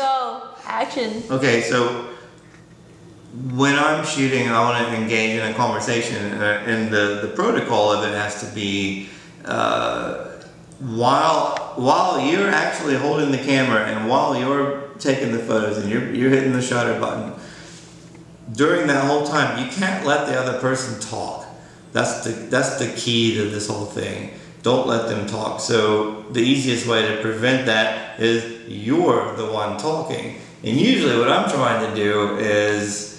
go. Action. Okay, so when I'm shooting, I want to engage in a conversation, and the protocol of it has to be while you're actually holding the camera and while you're taking the photos and you're hitting the shutter button. During that whole time, you can't let the other person talk. That's the key to this whole thing. Don't let them talk. So the easiest way to prevent that is you're the one talking. And usually what I'm trying to do is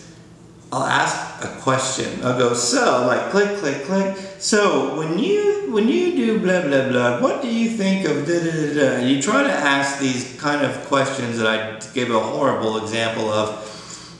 I'll ask a question. I'll go, so, like, click, click, click. So when you do blah, blah, blah, what do you think of da, da, da, da? And you try to ask these kind of questions that I gave a horrible example of.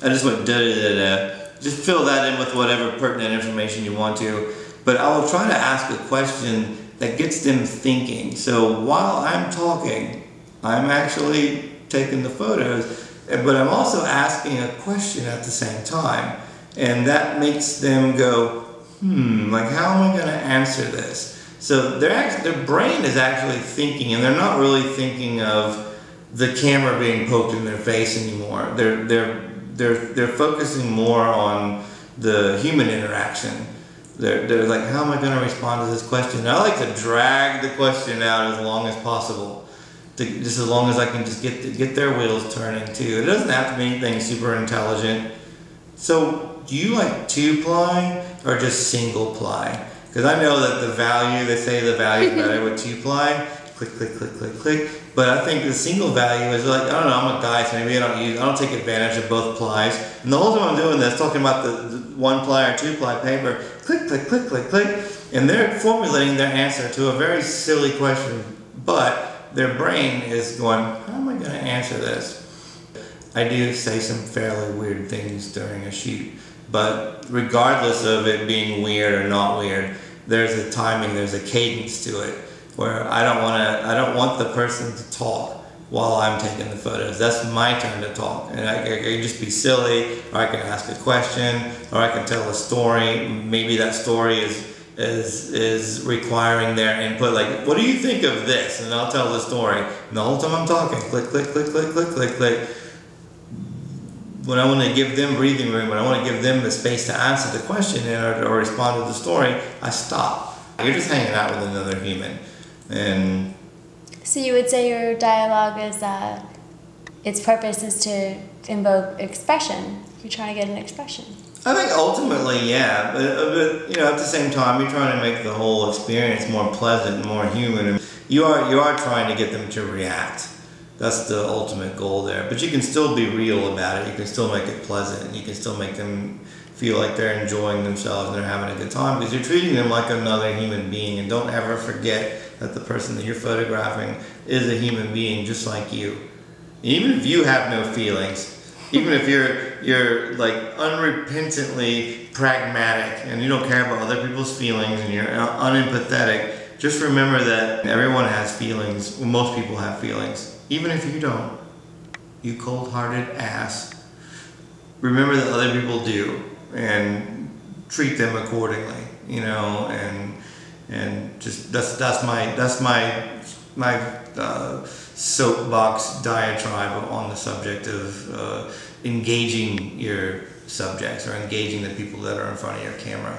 I just went da, da, da, da. Just fill that in with whatever pertinent information you want to. But I will try to ask a question that gets them thinking. So while I'm talking, I'm actually taking the photos, but I'm also asking a question at the same time. And that makes them go, like, how am I going to answer this? So their brain is actually thinking, and they're not really thinking of the camera being poked in their face anymore. They're focusing more on the human interaction. They're like, how am I going to respond to this question? And I like to drag the question out as long as possible, just as long as I can just get their wheels turning too. It doesn't have to be anything super intelligent. So do you like 2-ply or just single ply? Because I know that they say the value is better with 2-ply. Click, click, click, click, click. But I think the single value is like, I don't know, I'm a guy, so maybe I don't take advantage of both plies. And the whole time I'm doing this, talking about the 1-ply or 2-ply paper, click, click, click, click, click, and they're formulating their answer to a very silly question, but their brain is going, how am I going to answer this? I do say some fairly weird things during a shoot, but regardless of it being weird or not weird, there's a timing, there's a cadence to it, where I don't want the person to talk while I'm taking the photos. That's my turn to talk, and I can just be silly, or I can ask a question, or I can tell a story. Maybe that story is requiring their input. Like, what do you think of this? And I'll tell the story. And the whole time I'm talking, click, click, click, click, click, click, click. When I want to give them breathing room, when I want to give them the space to answer the question or respond to the story, I stop. You're just hanging out with another human. And so you would say your dialogue is its purpose is to invoke expression. You're trying to get an expression. I think ultimately, yeah, but you know, at the same time, you're trying to make the whole experience more pleasant and more human. And you are trying to get them to react. That's the ultimate goal there. But you can still be real about it. You can still make it pleasant. You can still make them feel like they're enjoying themselves and they're having a good time, because you're treating them like another human being. And don't ever forget that the person that you're photographing is a human being just like you. Even if you have no feelings, even if you're like unrepentantly pragmatic and you don't care about other people's feelings and you're unempathetic, just remember that everyone has feelings. Well, most people have feelings. Even if you don't, you cold-hearted ass, remember that other people do, and treat them accordingly, you know, and just that's my soapbox diatribe on the subject of engaging your subjects or engaging the people that are in front of your camera.